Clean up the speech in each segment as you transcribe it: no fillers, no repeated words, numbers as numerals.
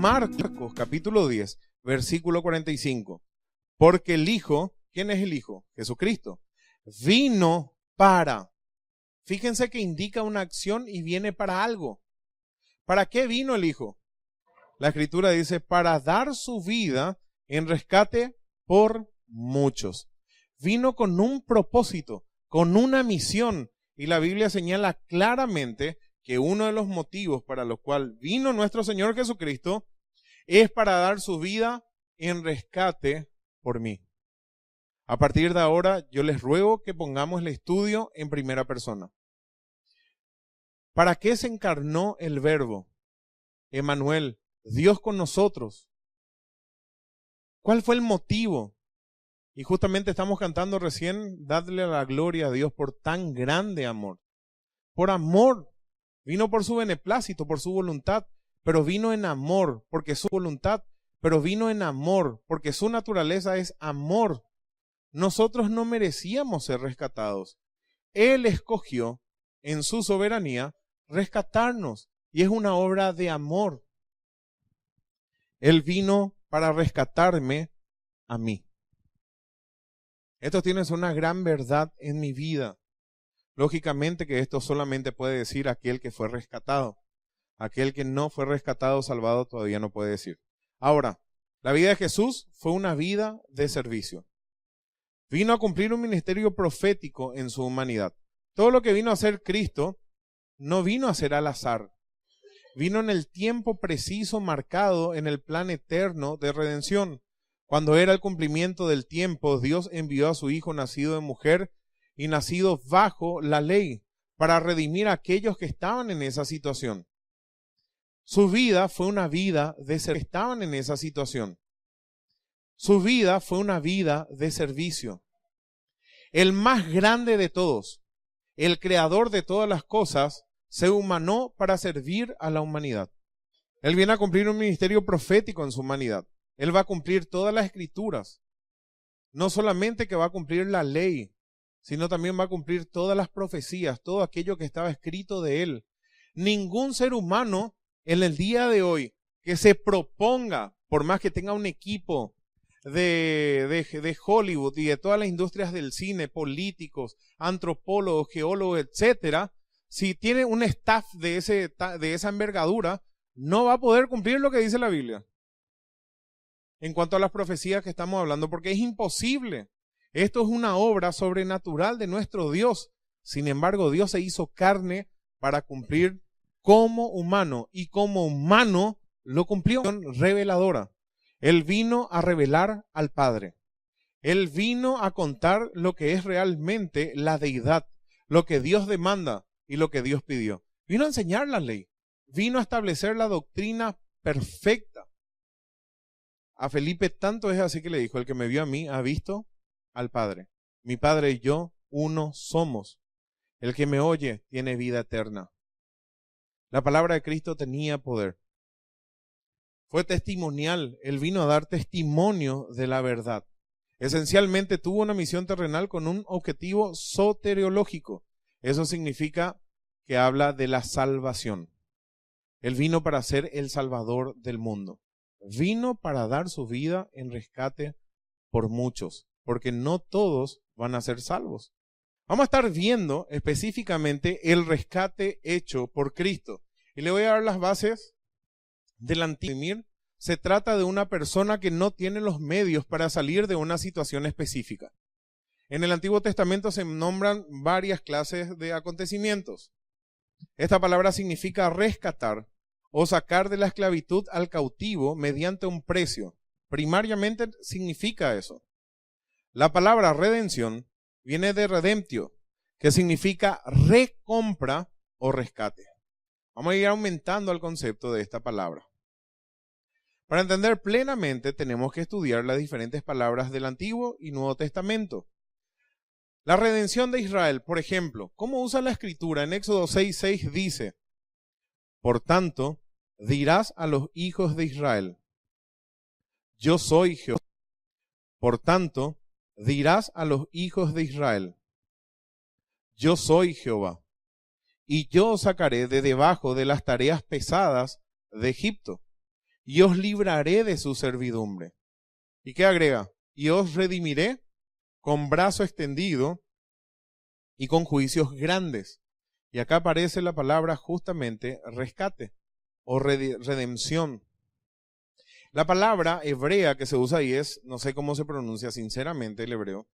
Marcos capítulo 10, versículo 45. Porque el Hijo, ¿quién es el Hijo? Jesucristo. Vino para. Fíjense que indica una acción y viene para algo. ¿Para qué vino el Hijo? La Escritura dice, para dar su vida en rescate por muchos. Vino con un propósito, con una misión. Y la Biblia señala claramente que uno de los motivos para los cuales vino nuestro Señor Jesucristo es para dar su vida en rescate por mí. A partir de ahora, yo les ruego que pongamos el estudio en primera persona. ¿Para qué se encarnó el Verbo? Emmanuel, Dios con nosotros. ¿Cuál fue el motivo? Y justamente estamos cantando recién, dadle la gloria a Dios por tan grande amor. Por amor. Vino por su beneplácito, por su voluntad, pero vino en amor, porque es su voluntad, pero vino en amor, porque su naturaleza es amor. Nosotros no merecíamos ser rescatados. Él escogió, en su soberanía, rescatarnos, y es una obra de amor. Él vino para rescatarme a mí. Esto tiene una gran verdad en mi vida. Lógicamente que esto solamente puede decir aquel que fue rescatado. Aquel que no fue rescatado, salvado, todavía no puede decir. Ahora, la vida de Jesús fue una vida de servicio. Vino a cumplir un ministerio profético en su humanidad. Todo lo que vino a hacer Cristo no vino a ser al azar. Vino en el tiempo preciso marcado en el plan eterno de redención. Cuando era el cumplimiento del tiempo, Dios envió a su Hijo nacido de mujer y nacido bajo la ley para redimir a aquellos que estaban en esa situación. Su vida fue una vida de servicio. Estaban en esa situación. Su vida fue una vida de servicio. El más grande de todos, el creador de todas las cosas, se humanó para servir a la humanidad. Él viene a cumplir un ministerio profético en su humanidad. Él va a cumplir todas las escrituras. No solamente que va a cumplir la ley, sino también va a cumplir todas las profecías, todo aquello que estaba escrito de él. Ningún ser humano en el día de hoy que se proponga, por más que tenga un equipo de Hollywood y de todas las industrias del cine, políticos, antropólogos, geólogos, etcétera, si tiene un staff de esa envergadura, no va a poder cumplir lo que dice la Biblia. En cuanto a las profecías que estamos hablando, porque es imposible. Esto es una obra sobrenatural de nuestro Dios. Sin embargo, Dios se hizo carne para cumplir como humano, y como humano lo cumplió. Reveladora. Él vino a revelar al Padre. Él vino a contar lo que es realmente la deidad, lo que Dios demanda y lo que Dios pidió. Vino a enseñar la ley. Vino a establecer la doctrina perfecta. A Felipe tanto es así que le dijo, el que me vio a mí ha visto al Padre. Mi Padre y yo uno somos. El que me oye tiene vida eterna. La palabra de Cristo tenía poder. Fue testimonial. Él vino a dar testimonio de la verdad. Esencialmente tuvo una misión terrenal con un objetivo soteriológico. Eso significa que habla de la salvación. Él vino para ser el Salvador del mundo. Vino para dar su vida en rescate por muchos, porque no todos van a ser salvos. Vamos a estar viendo específicamente el rescate hecho por Cristo. Y le voy a dar las bases del Antiguo. Se trata de una persona que no tiene los medios para salir de una situación específica. En el Antiguo Testamento se nombran varias clases de acontecimientos. Esta palabra significa rescatar o sacar de la esclavitud al cautivo mediante un precio. Primariamente significa eso. La palabra redención viene de redemptio, que significa recompra o rescate. Vamos a ir aumentando el concepto de esta palabra. Para entender plenamente tenemos que estudiar las diferentes palabras del Antiguo y Nuevo Testamento. La redención de Israel, por ejemplo, ¿cómo usa la Escritura? En Éxodo 6:6 dice, por tanto, dirás a los hijos de Israel, yo soy Jehová. Por tanto, dirás a los hijos de Israel, yo soy Jehová, y yo os sacaré de debajo de las tareas pesadas de Egipto, y os libraré de su servidumbre. ¿Y qué agrega? Y os redimiré con brazo extendido y con juicios grandes. Y acá aparece la palabra justamente rescate o redención. La palabra hebrea que se usa ahí es, no sé cómo se pronuncia sinceramente el hebreo,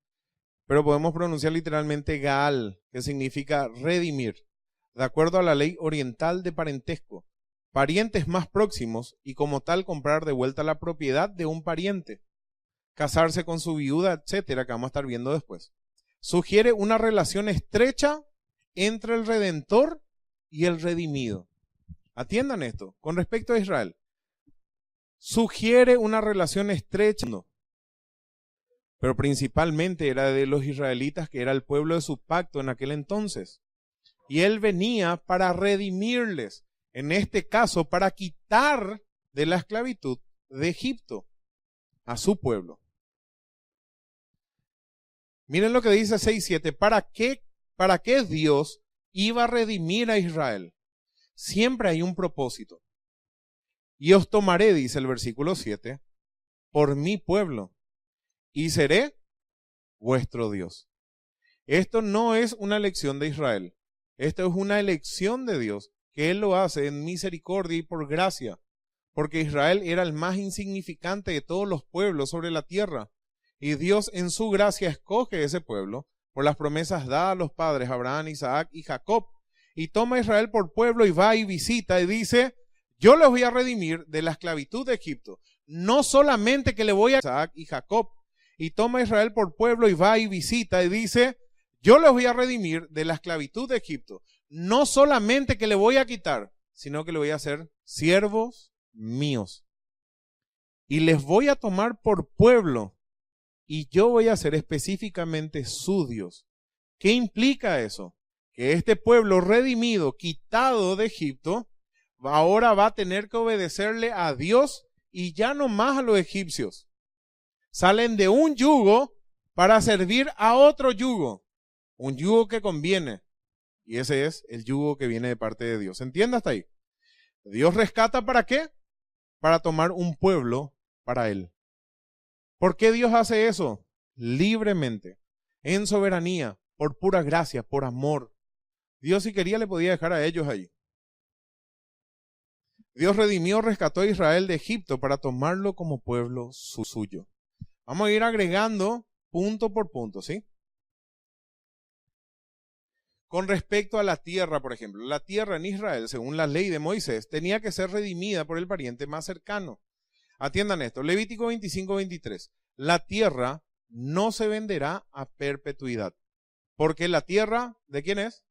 pero podemos pronunciar literalmente Gaal, que significa redimir, de acuerdo a la ley oriental de parentesco, parientes más próximos y como tal comprar de vuelta la propiedad de un pariente, casarse con su viuda, etcétera, que vamos a estar viendo después. Sugiere una relación estrecha entre el redentor y el redimido. Atiendan esto, con respecto a Israel. Sugiere una relación estrecha, pero principalmente era de los israelitas, que era el pueblo de su pacto en aquel entonces. Y él venía para redimirles, en este caso para quitar de la esclavitud de Egipto a su pueblo. Miren lo que dice 6:7, ¿para qué Dios iba a redimir a Israel? Siempre hay un propósito. Y os tomaré, dice el versículo 7, por mi pueblo, y seré vuestro Dios. Esto no es una elección de Israel. Esto es una elección de Dios, que Él lo hace en misericordia y por gracia, porque Israel era el más insignificante de todos los pueblos sobre la tierra. Y Dios en su gracia escoge ese pueblo por las promesas dadas a los padres Abraham, Isaac y Jacob. Y toma a Israel por pueblo y va y visita y dice, yo les voy a redimir de la esclavitud de Egipto. No solamente que le voy a Isaac y Jacob. Y toma a Israel por pueblo y va y visita y dice, yo les voy a redimir de la esclavitud de Egipto. No solamente que le voy a quitar, sino que le voy a hacer siervos míos. Y les voy a tomar por pueblo. Y yo voy a ser específicamente su Dios. ¿Qué implica eso? Que este pueblo redimido, quitado de Egipto, ahora va a tener que obedecerle a Dios y ya no más a los egipcios. Salen de un yugo para servir a otro yugo. Un yugo que conviene. Y ese es el yugo que viene de parte de Dios. ¿Entiende hasta ahí? Dios rescata ¿para qué? Para tomar un pueblo para Él. ¿Por qué Dios hace eso? Libremente, en soberanía, por pura gracia, por amor. Dios, si quería, le podía dejar a ellos ahí. Dios redimió, rescató a Israel de Egipto para tomarlo como pueblo suyo. Vamos a ir agregando punto por punto, ¿sí? Con respecto a la tierra, por ejemplo, la tierra en Israel, según la ley de Moisés, tenía que ser redimida por el pariente más cercano. Atiendan esto, Levítico 25:23. La tierra no se venderá a perpetuidad, porque la tierra, ¿de quién es?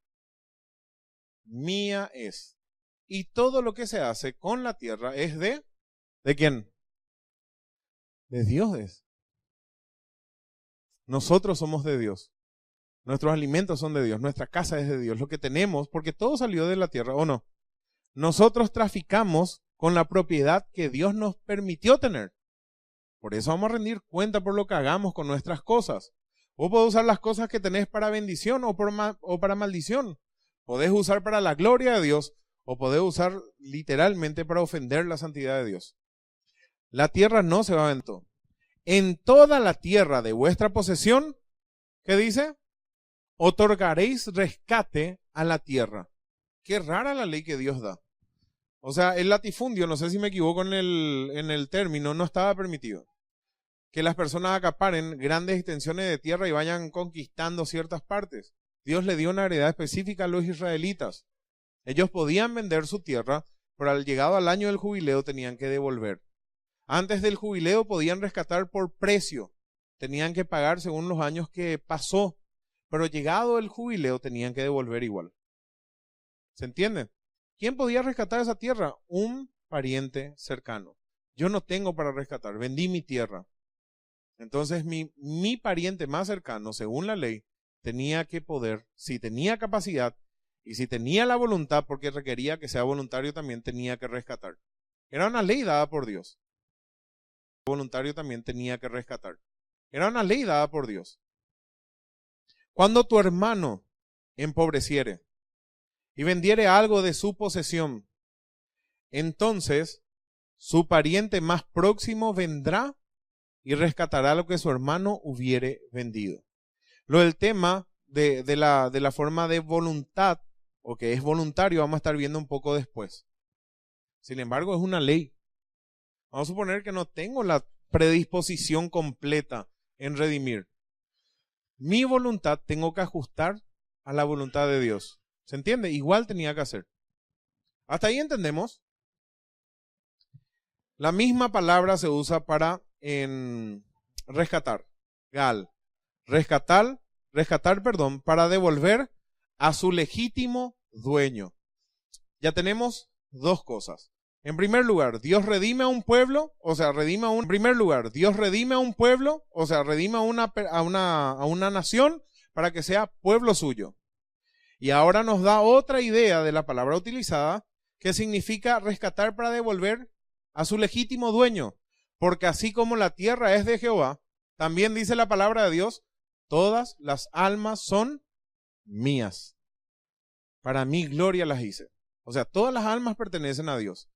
Mía es. Y todo lo que se hace con la tierra es ¿de quién? De Dios es. Nosotros somos de Dios. Nuestros alimentos son de Dios. Nuestra casa es de Dios. Lo que tenemos, porque todo salió de la tierra, ¿o no? Nosotros traficamos con la propiedad que Dios nos permitió tener. Por eso vamos a rendir cuenta por lo que hagamos con nuestras cosas. Vos podés usar las cosas que tenés para bendición o para maldición. Podés usar para la gloria de Dios o podés usar literalmente para ofender la santidad de Dios. La tierra no se va a vender. En toda la tierra de vuestra posesión, ¿qué dice? Otorgaréis rescate a la tierra. Qué rara la ley que Dios da. O sea, el latifundio, no sé si me equivoco en el término, no estaba permitido. Que las personas acaparen grandes extensiones de tierra y vayan conquistando ciertas partes. Dios le dio una heredad específica a los israelitas. Ellos podían vender su tierra, pero al llegado al año del jubileo tenían que devolver. Antes del jubileo podían rescatar por precio. Tenían que pagar según los años que pasó. Pero llegado el jubileo tenían que devolver igual. ¿Se entiende? ¿Quién podía rescatar esa tierra? Un pariente cercano. Yo no tengo para rescatar, vendí mi tierra. Entonces mi pariente más cercano, según la ley, tenía que poder, si tenía capacidad y si tenía la voluntad, porque requería que sea voluntario, también tenía que rescatar. Era una ley dada por Dios. Voluntario también tenía que rescatar. Era una ley dada por Dios. Cuando tu hermano empobreciere y vendiere algo de su posesión, entonces su pariente más próximo vendrá y rescatará lo que su hermano hubiere vendido. Lo del tema de la forma de voluntad, o que es voluntario, vamos a estar viendo un poco después. Sin embargo, es una ley. Vamos a suponer que no tengo la predisposición completa en redimir. Mi voluntad tengo que ajustar a la voluntad de Dios. ¿Se entiende? Igual tenía que hacer. ¿Hasta ahí entendemos? La misma palabra se usa para rescatar. Gal. Rescatar, para devolver a su legítimo dueño. Ya tenemos dos cosas. En primer lugar, Dios redime a un pueblo, o sea, redime a una nación para que sea pueblo suyo. Y ahora nos da otra idea de la palabra utilizada, que significa rescatar para devolver a su legítimo dueño. Porque así como la tierra es de Jehová, también dice la palabra de Dios, todas las almas son mías. Para mi gloria las hice. O sea, todas las almas pertenecen a Dios.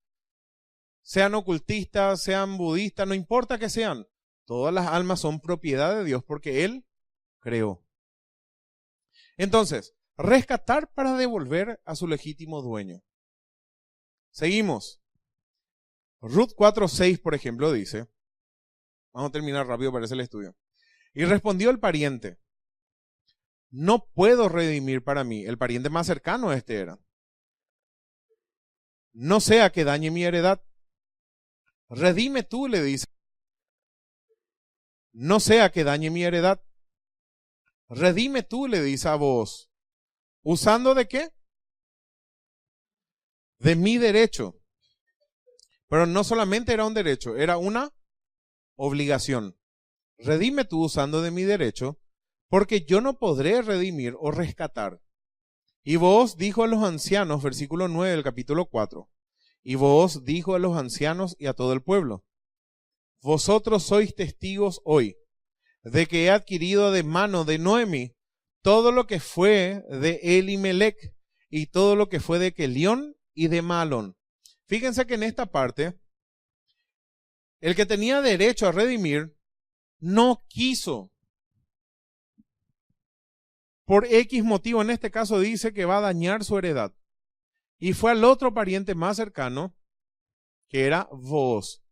Sean ocultistas, sean budistas, no importa que sean. Todas las almas son propiedad de Dios porque Él creó. Entonces, rescatar para devolver a su legítimo dueño. Seguimos. Ruth 4:6, por ejemplo, dice, vamos a terminar rápido, parece el estudio. Y respondió el pariente, no puedo redimir para mí. El pariente más cercano era. No sea que dañe mi heredad. Redime tú, le dice. No sea que dañe mi heredad. Redime tú, le dice a vos. ¿Usando de qué? De mi derecho. Pero no solamente era un derecho, era una obligación. Redime tú usando de mi derecho, porque yo no podré redimir o rescatar. Y vos dijo a los ancianos, versículo 9 del capítulo 4, y vos dijo a los ancianos y a todo el pueblo, vosotros sois testigos hoy de que he adquirido de mano de Noemi todo lo que fue de Elimelech y todo lo que fue de Kelión y de Malón. Fíjense que en esta parte, el que tenía derecho a redimir no quiso. Por X motivo, en este caso dice que va a dañar su heredad. Y fue al otro pariente más cercano, que era Booz.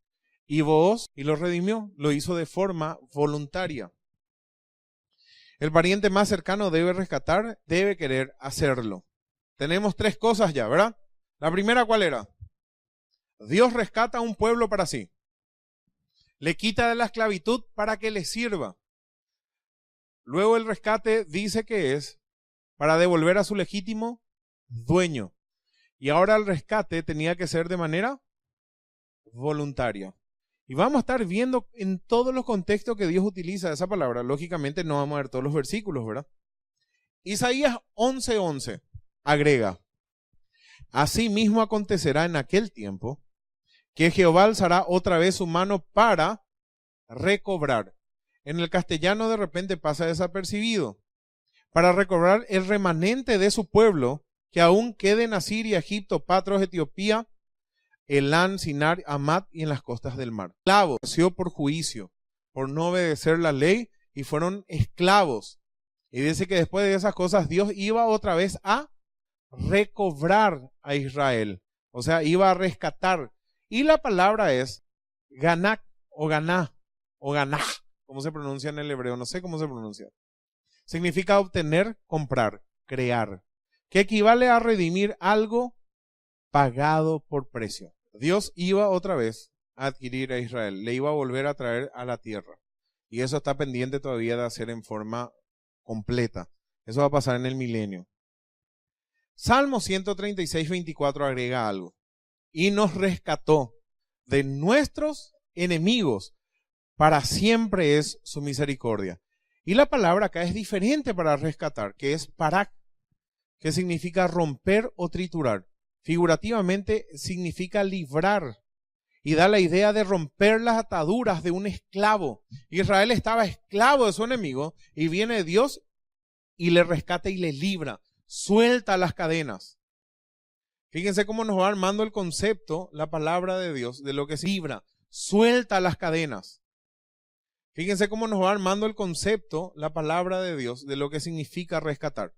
Y Booz, y lo redimió, lo hizo de forma voluntaria. El pariente más cercano debe rescatar, debe querer hacerlo. Tenemos tres cosas ya, ¿verdad? La primera, ¿cuál era? Dios rescata a un pueblo para sí. Le quita de la esclavitud para que le sirva. Luego el rescate dice que es para devolver a su legítimo dueño. Y ahora el rescate tenía que ser de manera voluntaria. Y vamos a estar viendo en todos los contextos que Dios utiliza esa palabra. Lógicamente no vamos a ver todos los versículos, ¿verdad? Isaías 11:11 agrega, asimismo acontecerá en aquel tiempo que Jehová alzará otra vez su mano para recobrar. En el castellano de repente pasa desapercibido. Para recobrar el remanente de su pueblo que aún quede en Asiria, Egipto, Patros, Etiopía, Elán, Sinar, Amat y en las costas del mar. Esclavos, por juicio, por no obedecer la ley y fueron esclavos. Y dice que después de esas cosas Dios iba otra vez a recobrar a Israel. O sea, iba a rescatar. Y la palabra es ganak o ganá o ganá. ¿Cómo se pronuncia en el hebreo? No sé cómo se pronuncia. Significa obtener, comprar, crear. Que equivale a redimir algo pagado por precio. Dios iba otra vez a adquirir a Israel. Le iba a volver a traer a la tierra. Y eso está pendiente todavía de hacer en forma completa. Eso va a pasar en el milenio. Salmo 136:24 agrega algo. Y nos rescató de nuestros enemigos. Para siempre es su misericordia. Y la palabra acá es diferente para rescatar, que es parak, que significa romper o triturar. Figurativamente significa librar y da la idea de romper las ataduras de un esclavo. Israel estaba esclavo de su enemigo y viene Dios y le rescata y le libra, suelta las cadenas. Fíjense cómo nos va armando el concepto, la palabra de Dios, de lo que se libra, suelta las cadenas. Fíjense cómo nos va armando el concepto, la palabra de Dios, de lo que significa rescatar.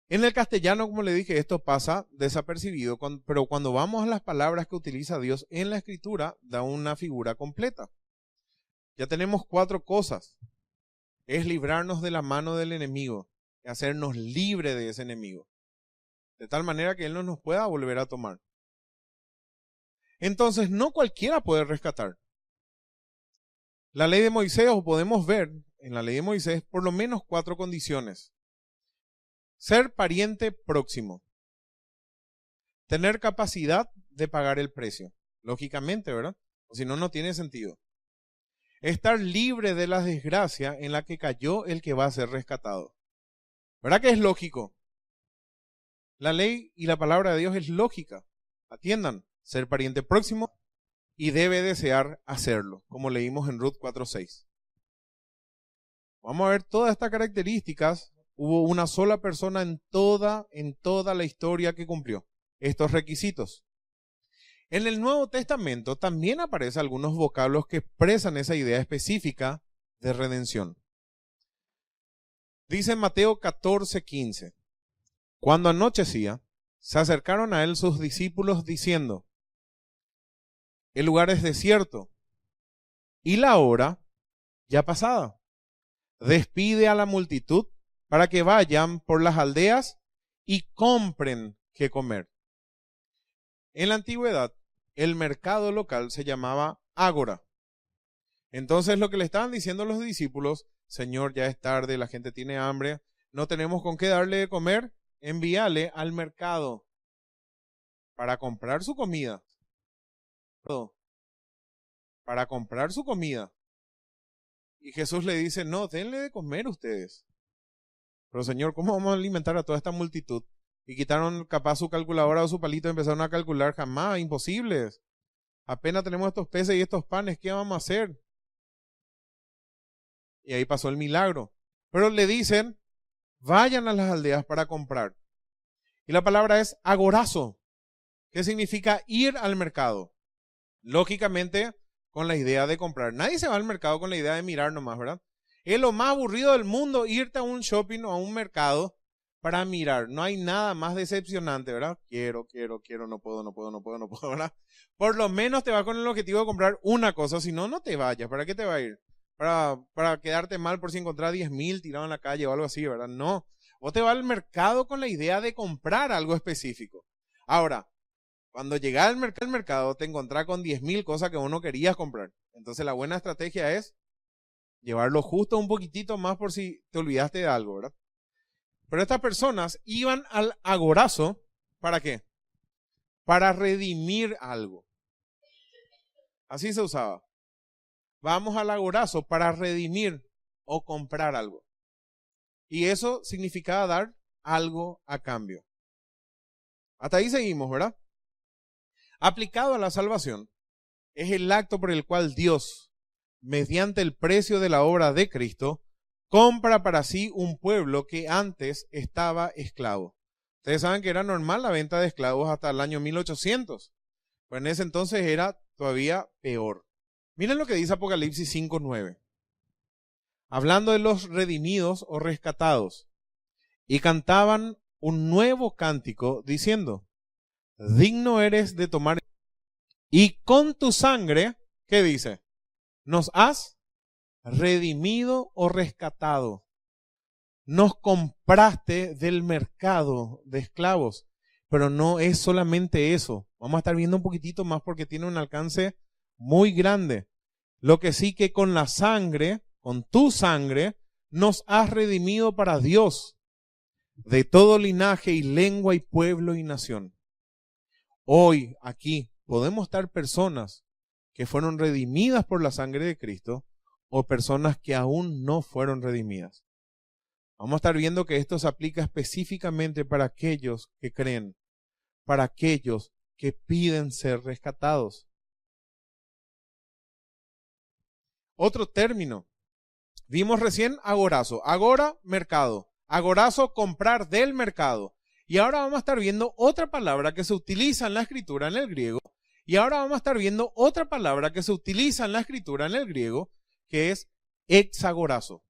En el castellano, como le dije, esto pasa desapercibido, pero cuando vamos a las palabras que utiliza Dios en la Escritura, da una figura completa. Ya tenemos 4 cosas. Es librarnos de la mano del enemigo, y hacernos libre de ese enemigo, de tal manera que él no nos pueda volver a tomar. Entonces, no cualquiera puede rescatar. La ley de Moisés, o podemos ver en la ley de Moisés, por lo menos 4 condiciones. Ser pariente próximo. Tener capacidad de pagar el precio. Lógicamente, ¿verdad? O si no, no tiene sentido. Estar libre de la desgracia en la que cayó el que va a ser rescatado. ¿Verdad que es lógico? La ley y la palabra de Dios es lógica. Atiendan, ser pariente próximo y debe desear hacerlo, como leímos en Ruth 4:6. Vamos a ver todas estas características. Hubo una sola persona en toda la historia que cumplió estos requisitos. En el Nuevo Testamento también aparecen algunos vocablos que expresan esa idea específica de redención. Dice Mateo 14:15. Cuando anochecía, se acercaron a él sus discípulos diciendo: el lugar es desierto y la hora ya pasada. Despide a la multitud para que vayan por las aldeas y compren qué comer. En la antigüedad, el mercado local se llamaba ágora. Entonces lo que le estaban diciendo los discípulos: Señor, ya es tarde, la gente tiene hambre, no tenemos con qué darle de comer, envíale al mercado para comprar su comida. Para comprar su comida. Y Jesús le dice: no, denle de comer ustedes. Pero Señor, ¿cómo vamos a alimentar a toda esta multitud? Y quitaron capaz su calculadora o su palito y empezaron a calcular. Jamás, imposibles. Apenas tenemos estos peces y estos panes, ¿qué vamos a hacer? Y ahí pasó el milagro. Pero le dicen: vayan a las aldeas para comprar. Y la palabra es agorazo, que significa ir al mercado. Lógicamente, con la idea de comprar. Nadie se va al mercado con la idea de mirar nomás, ¿verdad? Es lo más aburrido del mundo irte a un shopping o a un mercado para mirar. No hay nada más decepcionante, ¿verdad? Quiero, no puedo, ¿verdad? Por lo menos te vas con el objetivo de comprar una cosa, si no, no te vayas. ¿Para qué te va a ir? Para quedarte mal por si encontrar 10,000 tirados en la calle o algo así, ¿verdad? No. Vos te vas al mercado con la idea de comprar algo específico. Ahora, cuando llegás al mercado te encontrás con 10,000 cosas que vos no querías comprar. Entonces la buena estrategia es llevarlo justo un poquitito más por si te olvidaste de algo, ¿verdad? Pero estas personas iban al agorazo, ¿para qué? Para redimir algo. Así se usaba. Vamos al agorazo para redimir o comprar algo. Y eso significaba dar algo a cambio. Hasta ahí seguimos, ¿verdad? Aplicado a la salvación, es el acto por el cual Dios, mediante el precio de la obra de Cristo, compra para sí un pueblo que antes estaba esclavo. Ustedes saben que era normal la venta de esclavos hasta el año 1800. Pues en ese entonces era todavía peor. Miren lo que dice Apocalipsis 5:9. Hablando de los redimidos o rescatados. Y cantaban un nuevo cántico diciendo: digno eres de tomar y con tu sangre, ¿qué dice? Nos has redimido o rescatado. Nos compraste del mercado de esclavos. Pero no es solamente eso. Vamos a estar viendo un poquitito más porque tiene un alcance muy grande. Lo que sí que con la sangre, con tu sangre, nos has redimido para Dios, de todo linaje y lengua y pueblo y nación. Hoy, aquí, podemos estar personas que fueron redimidas por la sangre de Cristo o personas que aún no fueron redimidas. Vamos a estar viendo que esto se aplica específicamente para aquellos que creen, para aquellos que piden ser rescatados. Otro término. Vimos recién agorazo. Agora, mercado. Agorazo, comprar del mercado. Y ahora vamos a estar viendo otra palabra que se utiliza en la escritura en el griego. Y ahora vamos a estar viendo otra palabra que se utiliza en la escritura en el griego, que es exagorazo,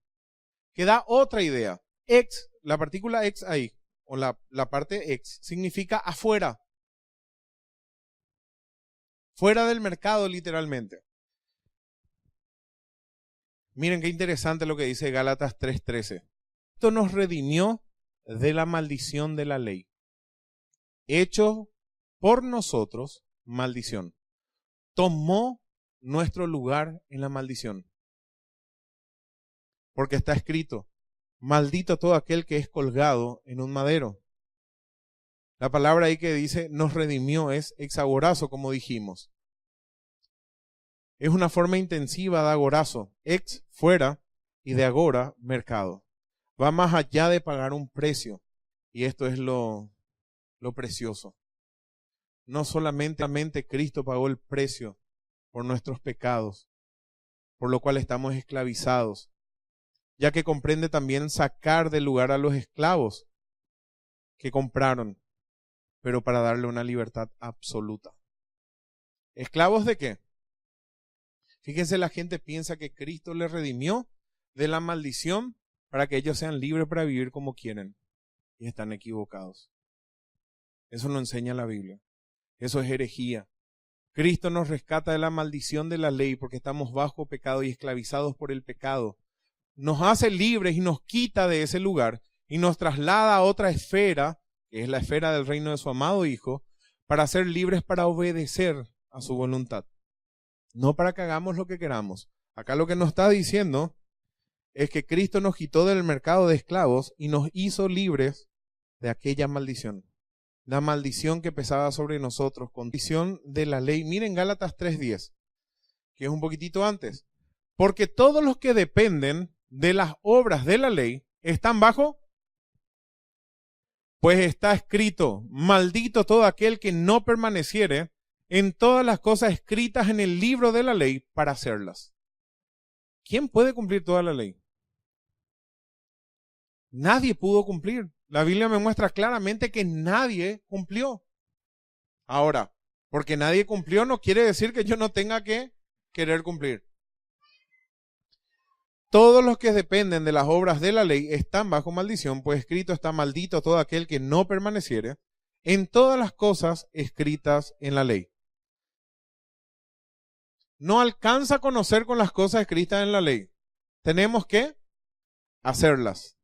que da otra idea. Ex, la partícula ex ahí, o la parte ex, significa afuera. Fuera del mercado, literalmente. Miren qué interesante lo que dice Gálatas 3:13. Esto nos redimió de la maldición de la ley, hecho por nosotros maldición. Tomó nuestro lugar en la maldición. Porque está escrito, maldito todo aquel que es colgado en un madero. La palabra ahí que dice nos redimió es exagorazo, como dijimos. Es una forma intensiva de agorazo, ex fuera y de agora mercado. Va más allá de pagar un precio. Y esto es lo precioso. No solamente Cristo pagó el precio por nuestros pecados, por lo cual estamos esclavizados, ya que comprende también sacar del lugar a los esclavos que compraron, pero para darle una libertad absoluta. ¿Esclavos de qué? Fíjense, la gente piensa que Cristo les redimió de la maldición para que ellos sean libres para vivir como quieren. Y están equivocados. Eso no enseña la Biblia. Eso es herejía. Cristo nos rescata de la maldición de la ley porque estamos bajo pecado y esclavizados por el pecado. Nos hace libres y nos quita de ese lugar y nos traslada a otra esfera, que es la esfera del reino de su amado Hijo, para ser libres para obedecer a su voluntad. No para que hagamos lo que queramos. Acá lo que nos está diciendo es que Cristo nos quitó del mercado de esclavos y nos hizo libres de aquella maldición. La maldición que pesaba sobre nosotros, condición de la ley. Miren Gálatas 3:10, que es un poquitito antes. Porque todos los que dependen de las obras de la ley están bajo, pues está escrito, maldito todo aquel que no permaneciere en todas las cosas escritas en el libro de la ley para hacerlas. ¿Quién puede cumplir toda la ley? Nadie pudo cumplir. La Biblia me muestra claramente que nadie cumplió. Ahora, porque nadie cumplió no quiere decir que yo no tenga que querer cumplir. Todos los que dependen de las obras de la ley están bajo maldición, pues escrito está maldito todo aquel que no permaneciere en todas las cosas escritas en la ley. No alcanza a conocer con las cosas escritas en la ley. Tenemos que hacerlas.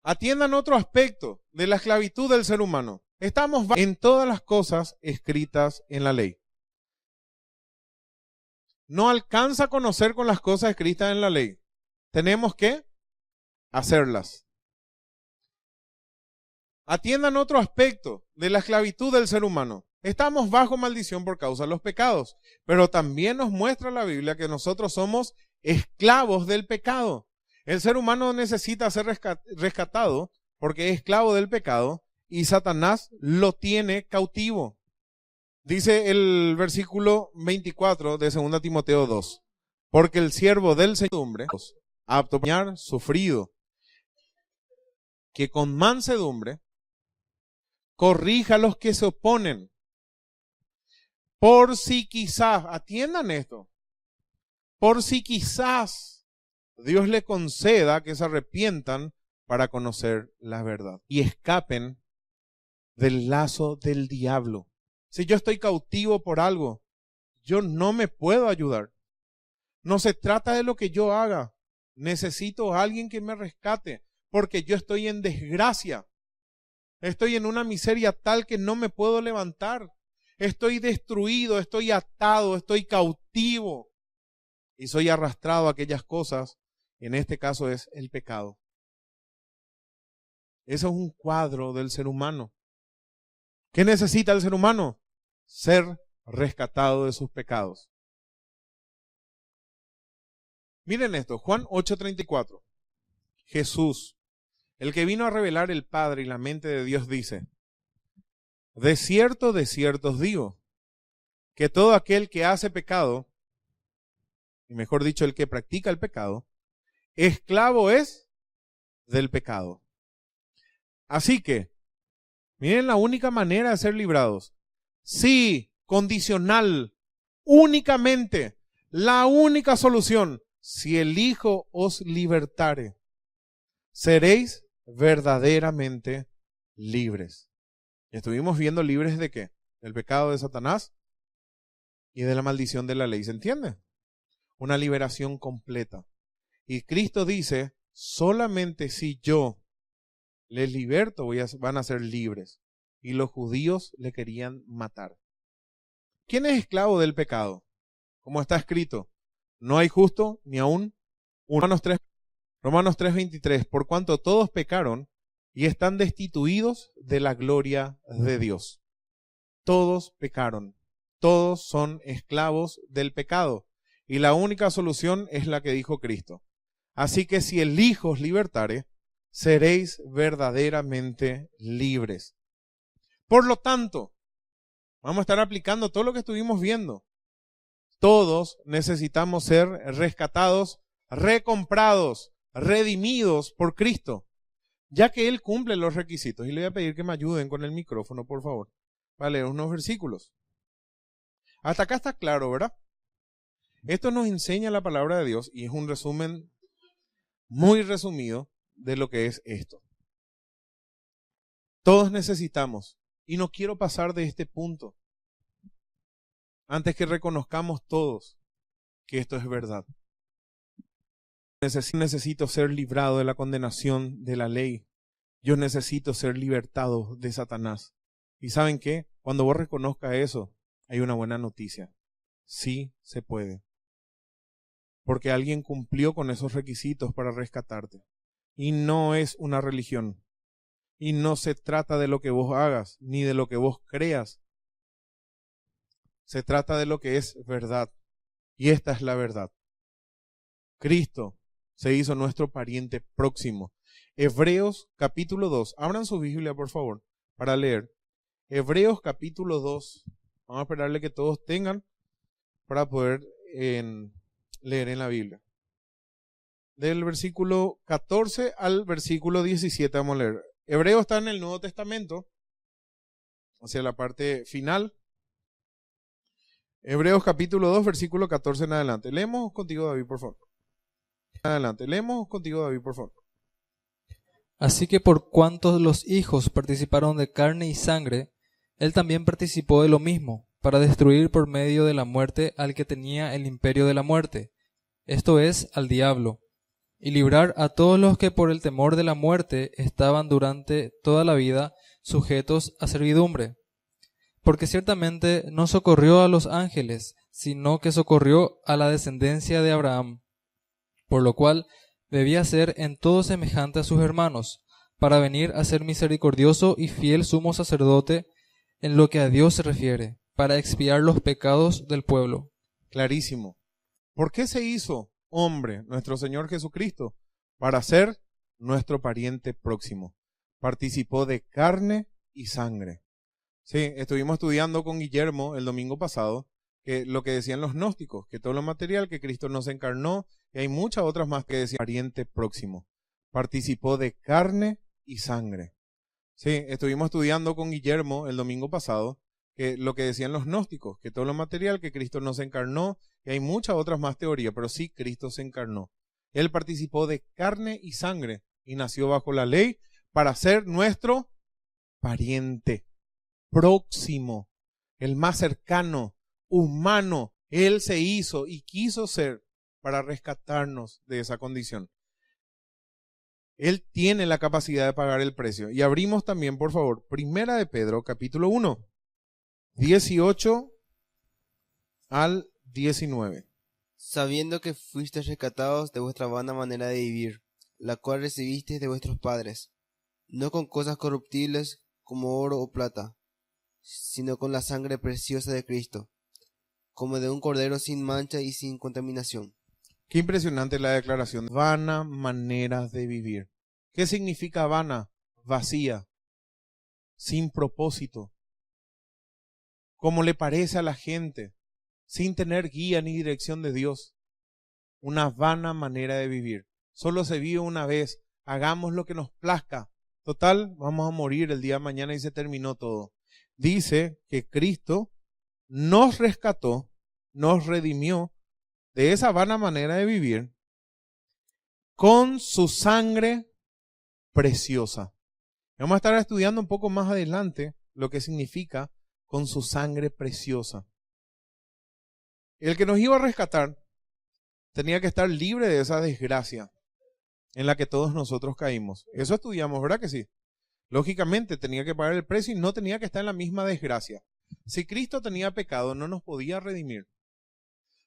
Atiendan otro aspecto de la esclavitud del ser humano. Estamos en todas las cosas escritas en la ley. No alcanza a conocer con las cosas escritas en la ley. Tenemos que hacerlas. Atiendan otro aspecto de la esclavitud del ser humano. Estamos bajo maldición por causa de los pecados, pero también nos muestra la Biblia que nosotros somos esclavos del pecado. El ser humano necesita ser rescatado porque es esclavo del pecado y Satanás lo tiene cautivo. Dice el versículo 24 de 2 Timoteo 2. Porque el siervo del Señor, apto para enseñar, sufrido, que con mansedumbre corrija a los que se oponen. Por si quizás, atiendan esto, por si quizás Dios le conceda que se arrepientan para conocer la verdad y escapen del lazo del diablo. Si yo estoy cautivo por algo, yo no me puedo ayudar. No se trata de lo que yo haga. Necesito a alguien que me rescate porque yo estoy en desgracia. Estoy en una miseria tal que no me puedo levantar. Estoy destruido, estoy atado, estoy cautivo y soy arrastrado a aquellas cosas. En este caso es el pecado. Eso es un cuadro del ser humano. ¿Qué necesita el ser humano? Ser rescatado de sus pecados. Miren esto, Juan 8:34. Jesús, el que vino a revelar el Padre y la mente de Dios, dice: de cierto os digo, que todo aquel que hace pecado, y mejor dicho, el que practica el pecado, esclavo es del pecado. Así que, miren la única manera de ser librados. Sí, condicional, únicamente, la única solución. Si el Hijo os libertare, seréis verdaderamente libres. Estuvimos viendo libres de qué? Del pecado de Satanás y de la maldición de la ley. ¿Se entiende? Una liberación completa. Y Cristo dice, solamente si yo les liberto van a ser libres. Y los judíos le querían matar. ¿Quién es esclavo del pecado? Como está escrito, no hay justo ni aún uno. Romanos 3:23, por cuanto todos pecaron y están destituidos de la gloria de Dios. Todos pecaron, todos son esclavos del pecado y la única solución es la que dijo Cristo. Así que si el Hijo os libertare, seréis verdaderamente libres. Por lo tanto, vamos a estar aplicando todo lo que estuvimos viendo. Todos necesitamos ser rescatados, recomprados, redimidos por Cristo, ya que Él cumple los requisitos. Y le voy a pedir que me ayuden con el micrófono, por favor, para leer unos versículos. Hasta acá está claro, ¿verdad? Esto nos enseña la palabra de Dios y es un resumen muy resumido de lo que es esto. Todos necesitamos, y no quiero pasar de este punto, antes que reconozcamos todos que esto es verdad. Necesito ser librado de la condenación de la ley. Yo necesito ser libertado de Satanás. ¿Y saben qué? Cuando vos reconozcas eso, hay una buena noticia. Sí se puede. Porque alguien cumplió con esos requisitos para rescatarte. Y no es una religión. Y no se trata de lo que vos hagas, ni de lo que vos creas. Se trata de lo que es verdad. Y esta es la verdad. Cristo se hizo nuestro pariente próximo. Hebreos capítulo 2. Abran su Biblia, por favor, para leer. Hebreos capítulo 2. Vamos a esperarle que todos tengan para poder leer en la Biblia. Del versículo 14 al versículo 17 vamos a leer. Hebreo está en el Nuevo Testamento, hacia la parte final. Hebreos capítulo 2, versículo 14 en adelante. Leemos contigo, David, por favor. Adelante, leemos contigo, David, por favor. Así que por cuantos los hijos participaron de carne y sangre, él también participó de lo mismo, para destruir por medio de la muerte al que tenía el imperio de la muerte, esto es, al diablo, y librar a todos los que por el temor de la muerte estaban durante toda la vida sujetos a servidumbre. Porque ciertamente no socorrió a los ángeles, sino que socorrió a la descendencia de Abraham, por lo cual debía ser en todo semejante a sus hermanos, para venir a ser misericordioso y fiel sumo sacerdote en lo que a Dios se refiere, para expiar los pecados del pueblo. Clarísimo. ¿Por qué se hizo hombre nuestro Señor Jesucristo? Para ser nuestro pariente próximo. Participó de carne y sangre. Sí, estuvimos estudiando con Guillermo el domingo pasado que lo que decían los gnósticos, que todo lo material, que Cristo no se encarnó, y hay muchas otras más que decían pariente próximo. Participó de carne y sangre. Sí, estuvimos estudiando con Guillermo el domingo pasado que lo que decían los gnósticos, que todo lo material, que Cristo no se encarnó, y hay muchas otras más teorías, pero sí, Cristo se encarnó. Él participó de carne y sangre y nació bajo la ley para ser nuestro pariente próximo, el más cercano, humano. Él se hizo y quiso ser para rescatarnos de esa condición. Él tiene la capacidad de pagar el precio. Y abrimos también, por favor, Primera de Pedro, capítulo 1, 18 al 19. Sabiendo que fuisteis rescatados de vuestra vana manera de vivir, la cual recibisteis de vuestros padres, no con cosas corruptibles como oro o plata, sino con la sangre preciosa de Cristo, como de un cordero sin mancha y sin contaminación. Qué impresionante la declaración. Vana manera de vivir. ¿Qué significa vana? Vacía, sin propósito, como le parece a la gente, sin tener guía ni dirección de Dios. Una vana manera de vivir. Solo se vive una vez. Hagamos lo que nos plazca. Total, vamos a morir el día de mañana y se terminó todo. Dice que Cristo nos rescató, nos redimió de esa vana manera de vivir con su sangre preciosa. Vamos a estar estudiando un poco más adelante lo que significa con su sangre preciosa. El que nos iba a rescatar tenía que estar libre de esa desgracia en la que todos nosotros caímos. Eso estudiamos, ¿verdad que sí? Lógicamente tenía que pagar el precio y no tenía que estar en la misma desgracia. Si Cristo tenía pecado, no nos podía redimir.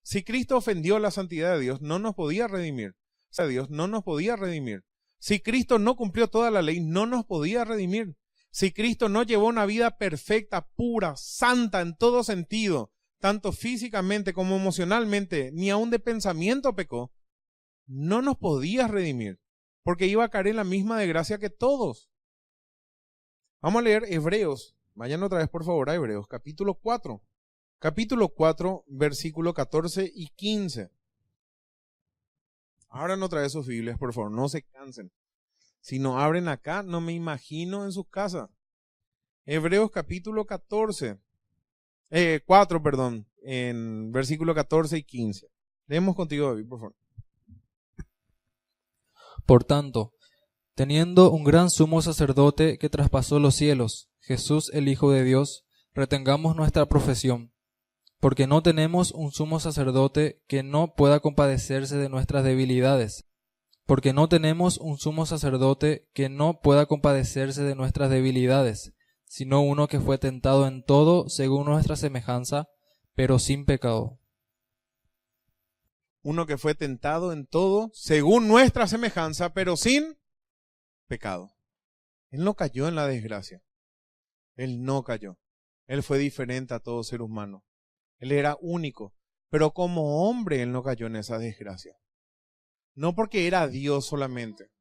Si Cristo ofendió la santidad de Dios, no nos podía redimir. Dios no nos podía redimir. Si Cristo no cumplió toda la ley, no nos podía redimir. Si Cristo no llevó una vida perfecta, pura, santa en todo sentido, tanto físicamente como emocionalmente, ni aun de pensamiento pecó, no nos podía redimir, porque iba a caer en la misma desgracia que todos. Vamos a leer Hebreos. Vayan otra vez por favor a Hebreos, capítulo 4. Capítulo 4, versículo 14 y 15. Abran otra vez sus Biblias, por favor, no se cansen. Si no abren acá, no me imagino en su casa. Hebreos capítulo 4, en versículo 14 y 15. Leemos contigo, David, por favor. Por tanto, teniendo un gran sumo sacerdote que traspasó los cielos, Jesús el Hijo de Dios, retengamos nuestra profesión, porque no tenemos un sumo sacerdote que no pueda compadecerse de nuestras debilidades, porque no tenemos un sumo sacerdote que no pueda compadecerse de nuestras debilidades, sino uno que fue tentado en todo según nuestra semejanza, pero sin pecado. Uno que fue tentado en todo según nuestra semejanza, pero sin pecado. Él no cayó en la desgracia. Él no cayó. Él fue diferente a todo ser humano. Él era único, pero como hombre él no cayó en esa desgracia. No porque era Dios solamente.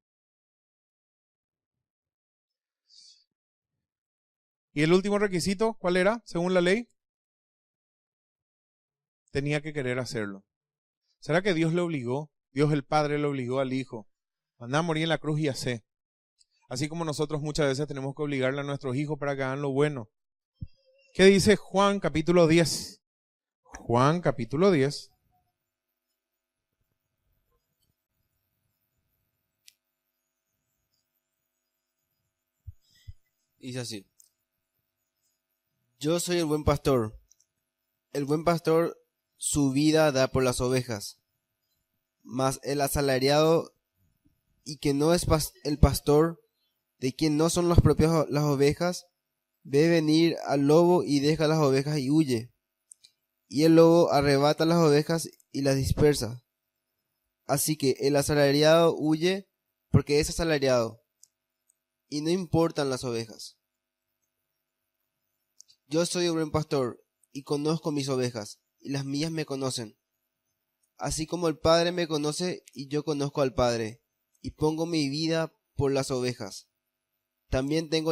¿Y el último requisito cuál era, según la ley? Tenía que querer hacerlo. ¿Será que Dios le obligó? Dios el Padre le obligó al Hijo. Andá a morir en la cruz y hacé. Así como nosotros muchas veces tenemos que obligarle a nuestros hijos para que hagan lo bueno. ¿Qué dice Juan capítulo 10? Juan capítulo 10. Dice así: Yo soy el buen pastor. El buen pastor su vida da por las ovejas. Mas el asalariado y que no es el pastor, de quien no son las propias las ovejas, ve venir al lobo y deja las ovejas y huye. Y el lobo arrebata las ovejas y las dispersa. Así que el asalariado huye porque es asalariado, y no importan las ovejas. Yo soy el buen pastor, y conozco mis ovejas, y las mías me conocen. Así como el Padre me conoce, y yo conozco al Padre, y pongo mi vida por las ovejas. También tengo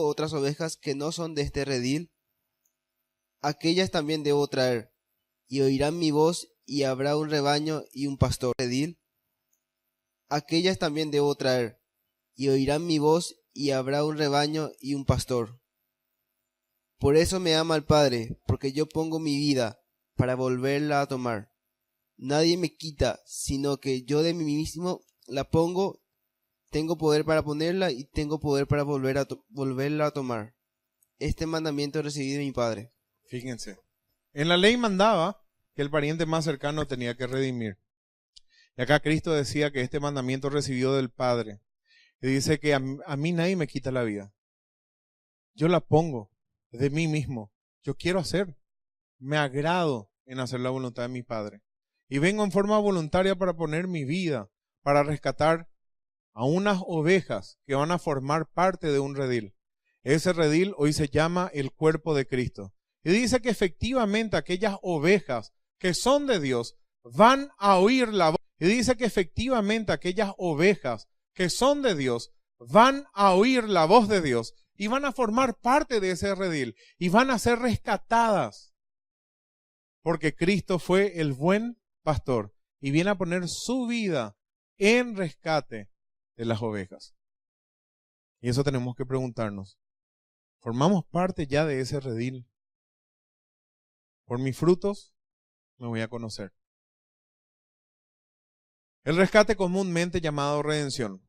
otras ovejas que no son de este redil. Aquellas también debo traer, y oirán mi voz, y habrá un rebaño y un pastor. Redil. Aquellas también debo traer, y oirán mi voz, y habrá un rebaño y un pastor. Por eso me ama el Padre, porque yo pongo mi vida para volverla a tomar. Nadie me quita, sino que yo de mí mismo la pongo. Tengo poder para ponerla y tengo poder para volverla a tomar. Este mandamiento recibí de mi Padre. Fíjense, en la ley mandaba que el pariente más cercano tenía que redimir. Y acá Cristo decía que este mandamiento recibió del Padre. Y dice que a mí nadie me quita la vida. Yo la pongo de mí mismo. Yo quiero hacer. Me agrado en hacer la voluntad de mi Padre. Y vengo en forma voluntaria para poner mi vida, para rescatar a unas ovejas que van a formar parte de un redil. Ese redil hoy se llama el cuerpo de Cristo. Y dice que efectivamente aquellas ovejas que son de Dios van a oír la voz. Y dice que efectivamente aquellas ovejas que son de Dios van a oír la voz de Dios y van a formar parte de ese redil y van a ser rescatadas. Porque Cristo fue el buen pastor y viene a poner su vida en rescate de las ovejas. Y eso tenemos que preguntarnos. ¿Formamos parte ya de ese redil? Por mis frutos me voy a conocer. El rescate comúnmente llamado redención.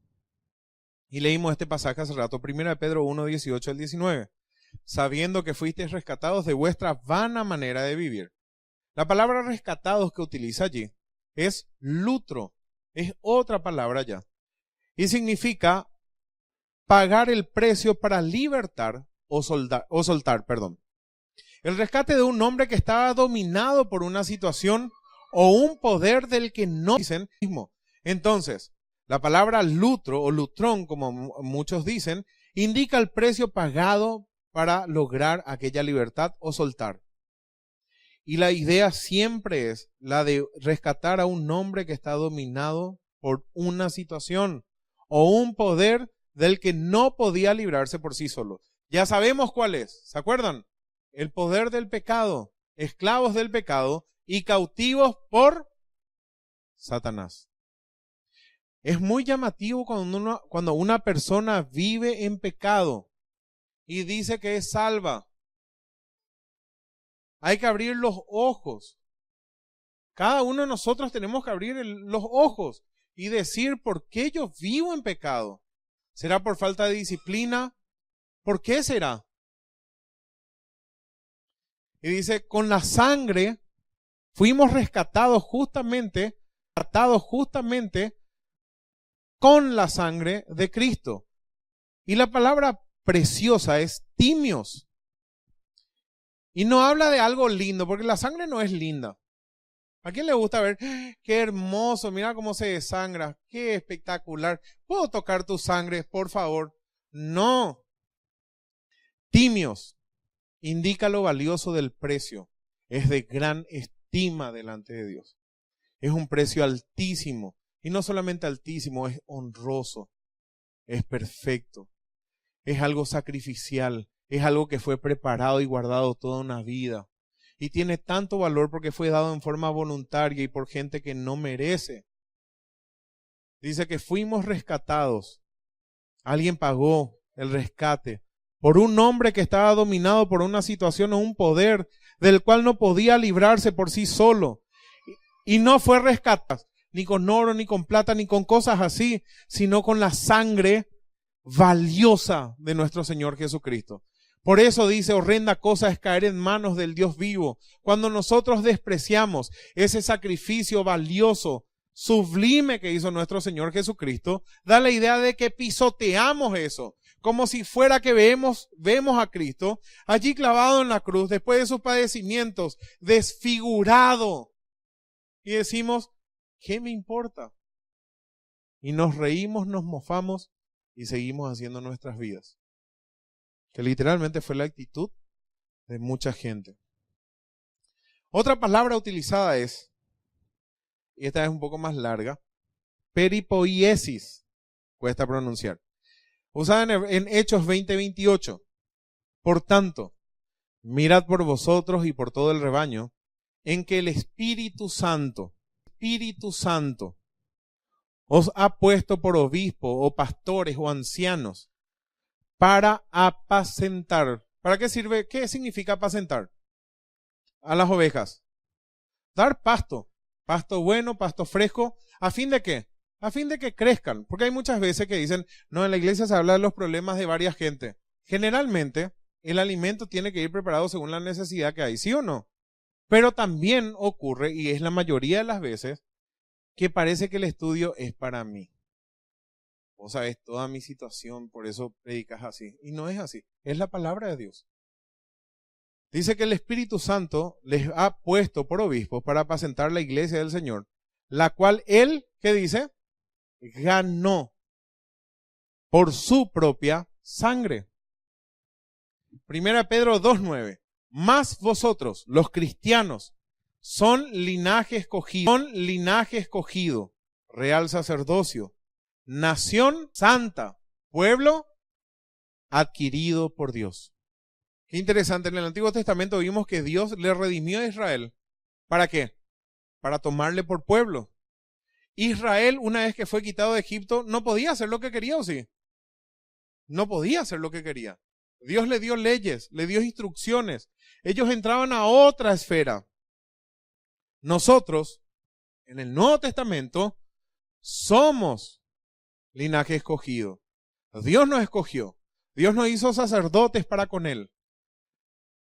Y leímos este pasaje hace rato, 1 Pedro 1, 18 al 19. Sabiendo que fuisteis rescatados de vuestra vana manera de vivir. La palabra rescatados que utiliza allí es lutro, es otra palabra ya. Y significa pagar el precio para libertar o soltar. El rescate de un hombre que estaba dominado por una situación o un poder del que no dicen mismo. Entonces, la palabra lutro o lutrón, como muchos dicen, indica el precio pagado para lograr aquella libertad o soltar. Y la idea siempre es la de rescatar a un hombre que está dominado por una situación o un poder del que no podía librarse por sí solo. Ya sabemos cuál es, ¿se acuerdan? El poder del pecado, esclavos del pecado y cautivos por Satanás. Es muy llamativo cuando una persona vive en pecado y dice que es salva. Hay que abrir los ojos. Cada uno de nosotros tenemos que abrir los ojos y decir, ¿por qué yo vivo en pecado? ¿Será por falta de disciplina? ¿Por qué será? Y dice, con la sangre fuimos rescatados justamente con la sangre de Cristo. Y la palabra preciosa es timios. Y no habla de algo lindo, porque la sangre no es linda. ¿A quién le gusta ver? ¡Qué hermoso! Mira cómo se desangra. ¡Qué espectacular! ¿Puedo tocar tu sangre, por favor? No. Timios indica lo valioso del precio. Es de gran estima delante de Dios. Es un precio altísimo. Y no solamente altísimo, es honroso. Es perfecto. Es algo sacrificial. Es algo que fue preparado y guardado toda una vida. Y tiene tanto valor porque fue dado en forma voluntaria y por gente que no merece. Dice que fuimos rescatados. Alguien pagó el rescate por un hombre que estaba dominado por una situación o un poder del cual no podía librarse por sí solo. Y no fue rescatado ni con oro, ni con plata, ni con cosas así, sino con la sangre valiosa de nuestro Señor Jesucristo. Por eso dice, horrenda cosa es caer en manos del Dios vivo. Cuando nosotros despreciamos ese sacrificio valioso, sublime que hizo nuestro Señor Jesucristo, da la idea de que pisoteamos eso, como si fuera que vemos a Cristo allí clavado en la cruz, después de sus padecimientos, desfigurado. Y decimos, ¿qué me importa? Y nos reímos, nos mofamos y seguimos haciendo nuestras vidas. Que literalmente fue la actitud de mucha gente. Otra palabra utilizada es, y esta es un poco más larga, peripoiesis, cuesta pronunciar. Usada en Hechos 20:28. Por tanto, mirad por vosotros y por todo el rebaño, en que el Espíritu Santo os ha puesto por obispo o pastores o ancianos para apacentar. ¿Para qué sirve? ¿Qué significa apacentar? A las ovejas. Dar pasto. Pasto bueno, pasto fresco. ¿A fin de qué? A fin de que crezcan. Porque hay muchas veces que dicen, no, en la iglesia se habla de los problemas de varias gente. Generalmente, el alimento tiene que ir preparado según la necesidad que hay, ¿sí o no? Pero también ocurre, y es la mayoría de las veces, que parece que el estudio es para mí. Vos sabés toda mi situación, por eso predicas así. Y no es así, es la palabra de Dios. Dice que el Espíritu Santo les ha puesto por obispos para apacentar la iglesia del Señor, la cual Él, ¿qué dice? Ganó por su propia sangre. 1 Pedro 2:9. Mas vosotros, los cristianos, son linaje escogido, real sacerdocio, nación santa, pueblo adquirido por Dios. Qué interesante, en el Antiguo Testamento vimos que Dios le redimió a Israel. ¿Para qué? Para tomarle por pueblo. Israel, una vez que fue quitado de Egipto, no podía hacer lo que quería, ¿o sí? no podía hacer lo que quería. Dios le dio leyes, le dio instrucciones. Ellos entraban a otra esfera. Nosotros, en el Nuevo Testamento, somos linaje escogido. Dios nos escogió. Dios nos hizo sacerdotes para con Él.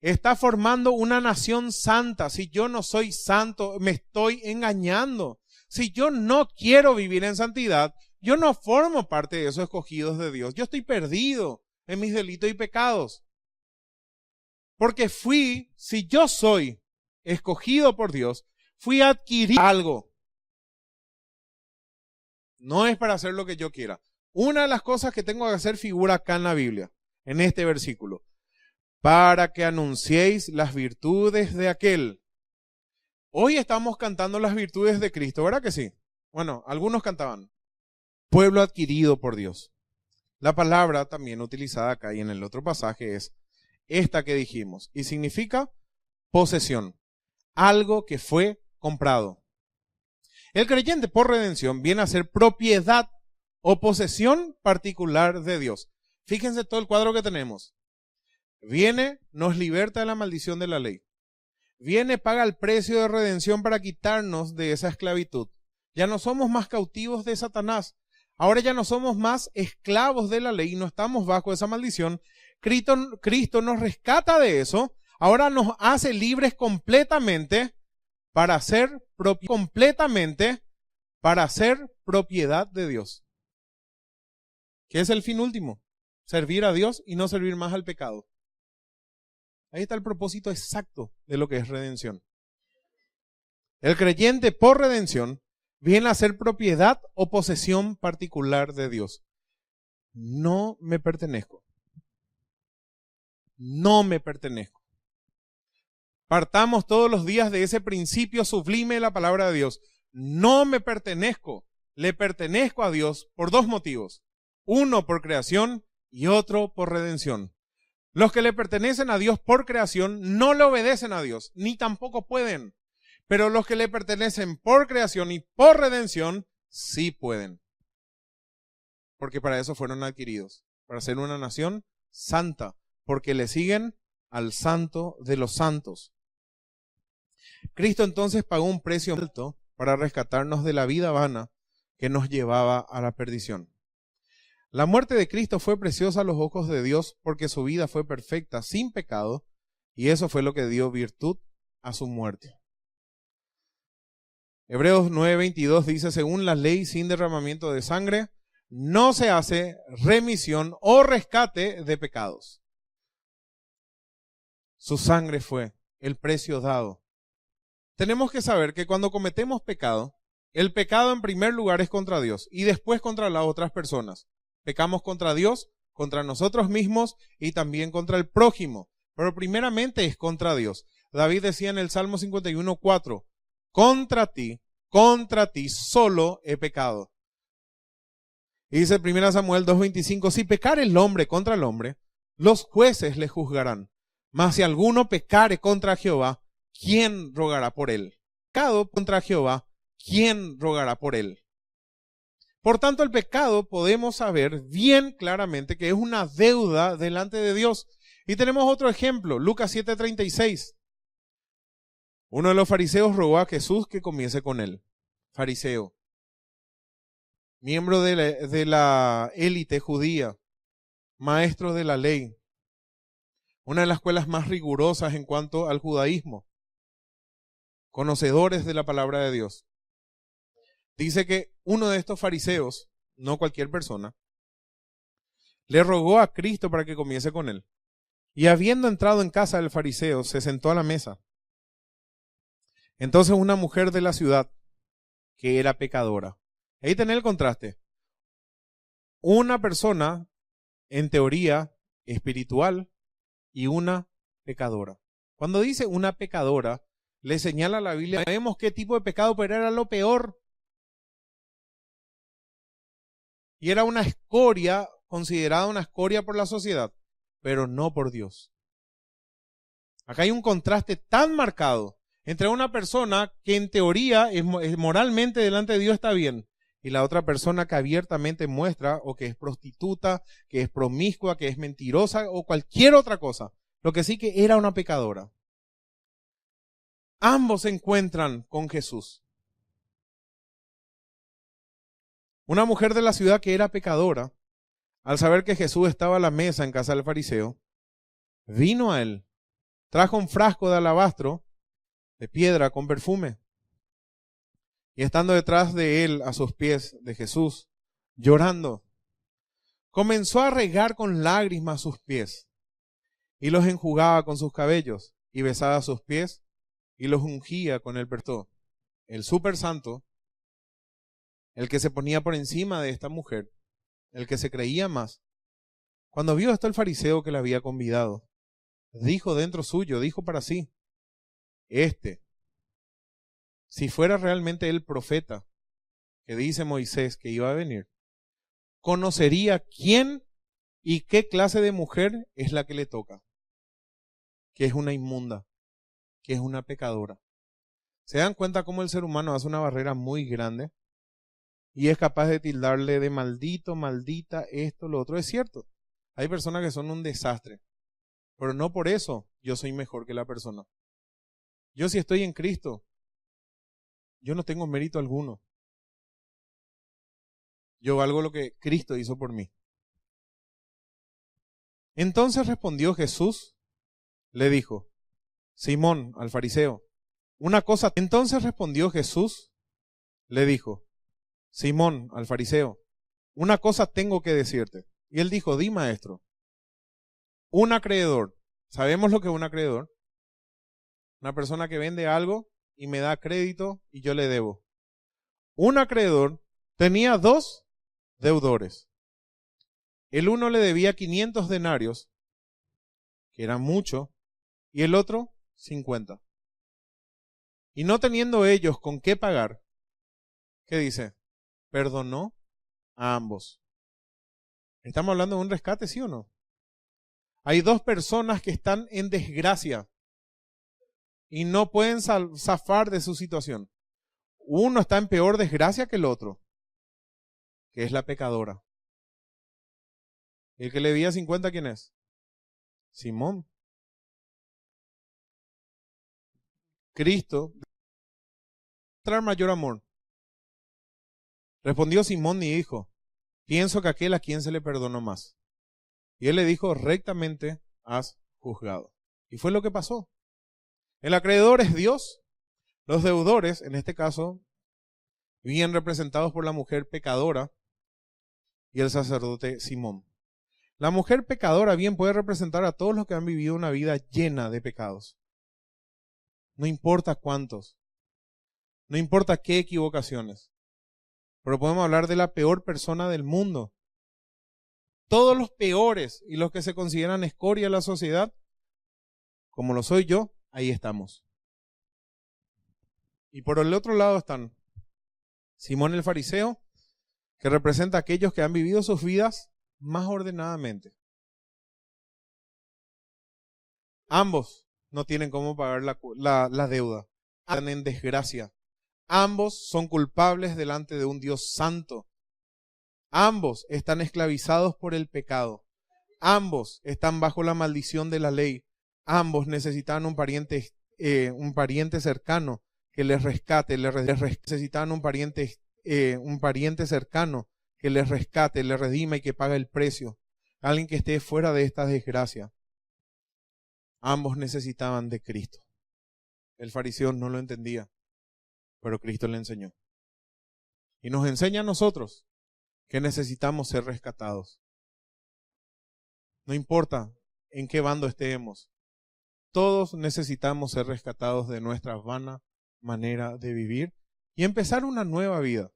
Está formando una nación santa. Si yo no soy santo, me estoy engañando. Si yo no quiero vivir en santidad, yo no formo parte de esos escogidos de Dios. Yo estoy perdido en mis delitos y pecados. Porque si yo soy escogido por Dios, fui a adquirir algo. No es para hacer lo que yo quiera. Una de las cosas que tengo que hacer figura acá en la Biblia, en este versículo. Para que anunciéis las virtudes de aquel. Hoy estamos cantando las virtudes de Cristo, ¿verdad que sí? Bueno, algunos cantaban. Pueblo adquirido por Dios. La palabra también utilizada acá y en el otro pasaje es esta que dijimos. Y significa posesión. Algo que fue comprado. El creyente por redención viene a ser propiedad o posesión particular de Dios. Fíjense todo el cuadro que tenemos. Viene, nos liberta de la maldición de la ley. Viene, paga el precio de redención para quitarnos de esa esclavitud. Ya no somos más cautivos de Satanás. Ahora ya no somos más esclavos de la ley y no estamos bajo esa maldición. Cristo nos rescata de eso. Ahora nos hace libres completamente para ser propiedad de Dios. ¿Qué es el fin último? Servir a Dios y no servir más al pecado. Ahí está el propósito exacto de lo que es redención. El creyente por redención viene a ser propiedad o posesión particular de Dios. No me pertenezco. No me pertenezco. Partamos todos los días de ese principio sublime de la palabra de Dios. No me pertenezco. Le pertenezco a Dios por dos motivos. Uno por creación y otro por redención. Los que le pertenecen a Dios por creación no le obedecen a Dios, ni tampoco pueden. Pero los que le pertenecen por creación y por redención, sí pueden. Porque para eso fueron adquiridos, para ser una nación santa, porque le siguen al santo de los santos. Cristo entonces pagó un precio alto para rescatarnos de la vida vana que nos llevaba a la perdición. La muerte de Cristo fue preciosa a los ojos de Dios porque su vida fue perfecta, sin pecado, y eso fue lo que dio virtud a su muerte. Hebreos 9:22 dice, según la ley sin derramamiento de sangre, no se hace remisión o rescate de pecados. Su sangre fue el precio dado. Tenemos que saber que cuando cometemos pecado, el pecado en primer lugar es contra Dios y después contra las otras personas. Pecamos contra Dios, contra nosotros mismos y también contra el prójimo. Pero primeramente es contra Dios. David decía en el Salmo 51:4, contra ti solo he pecado. Y dice 1 Samuel 2:25, si pecare el hombre contra el hombre, los jueces le juzgarán. Mas si alguno pecare contra Jehová, ¿quién rogará por él? Pecado contra Jehová, ¿quién rogará por él? Por tanto, el pecado podemos saber bien claramente que es una deuda delante de Dios. Y tenemos otro ejemplo, Lucas 7:36. Uno de los fariseos rogó a Jesús que comiese con él. Fariseo, miembro de la élite judía, maestro de la ley, una de las escuelas más rigurosas en cuanto al judaísmo, conocedores de la palabra de Dios. Dice que uno de estos fariseos, no cualquier persona, le rogó a Cristo para que comiese con él. Y habiendo entrado en casa del fariseo, se sentó a la mesa. Entonces una mujer de la ciudad, que era pecadora. Ahí tenés el contraste. Una persona, en teoría, espiritual y una pecadora. Cuando dice una pecadora, le señala a la Biblia, sabemos qué tipo de pecado, pero era lo peor. Y era una escoria, considerada una escoria por la sociedad, pero no por Dios. Acá hay un contraste tan marcado entre una persona que en teoría moralmente delante de Dios está bien y la otra persona que abiertamente muestra o que es prostituta, que es promiscua, que es mentirosa o cualquier otra cosa. Lo que sí que era una pecadora. Ambos se encuentran con Jesús. Una mujer de la ciudad que era pecadora, al saber que Jesús estaba a la mesa en casa del fariseo, vino a él, trajo un frasco de alabastro de piedra con perfume, y estando detrás de él a sus pies de Jesús, llorando, comenzó a regar con lágrimas sus pies, y los enjugaba con sus cabellos, y besaba sus pies, y los ungía con el perfume. El súper santo, el que se ponía por encima de esta mujer, el que se creía más, cuando vio esto el fariseo que le había convidado, dijo dentro suyo, dijo para sí, si fuera realmente el profeta que dice Moisés que iba a venir, conocería quién y qué clase de mujer es la que le toca, que es una inmunda, que es una pecadora. ¿Se dan cuenta cómo el ser humano hace una barrera muy grande y es capaz de tildarle de maldito, maldita, esto, lo otro? Es cierto, hay personas que son un desastre, pero no por eso yo soy mejor que la persona. Yo si estoy en Cristo, yo no tengo mérito alguno. Yo valgo lo que Cristo hizo por mí. Entonces respondió Jesús, le dijo, Simón, al fariseo, Entonces respondió Jesús, le dijo, Simón, al fariseo, una cosa tengo que decirte. Y él dijo, di maestro. Un acreedor, ¿sabemos lo que es un acreedor? Una persona que vende algo y me da crédito y yo le debo. Un acreedor tenía 2 deudores. El uno le debía 500 denarios, que era mucho, y el otro 50. Y no teniendo ellos con qué pagar, ¿qué dice? Perdonó a ambos. ¿Estamos hablando de un rescate, sí o no? Hay 2 personas que están en desgracia y no pueden zafar de su situación. Uno está en peor desgracia que el otro, que es la pecadora. El que le debía 50, ¿quién es? Simón. Cristo, mostrar mayor amor. Respondió Simón y dijo, pienso que aquel a quien se le perdonó más. Y él le dijo, rectamente has juzgado. Y fue lo que pasó. El acreedor es Dios. Los deudores, en este caso, bien representados por la mujer pecadora y el sacerdote Simón. La mujer pecadora bien puede representar a todos los que han vivido una vida llena de pecados. No importa cuántos, no importa qué equivocaciones, pero podemos hablar de la peor persona del mundo. Todos los peores y los que se consideran escoria de la sociedad, como lo soy yo, ahí estamos. Y por el otro lado están Simón el fariseo, que representa a aquellos que han vivido sus vidas más ordenadamente. Ambos no tienen cómo pagar la deuda, están en desgracia. Ambos son culpables delante de un Dios santo. Ambos están esclavizados por el pecado. Ambos están bajo la maldición de la ley. Ambos necesitan un pariente cercano que les rescate, necesitan un pariente cercano que les rescate, les redima y que pague el precio. Alguien que esté fuera de esta desgracia. Ambos necesitaban de Cristo. El fariseo no lo entendía, pero Cristo le enseñó. Y nos enseña a nosotros que necesitamos ser rescatados. No importa en qué bando estemos, todos necesitamos ser rescatados de nuestra vana manera de vivir y empezar una nueva vida,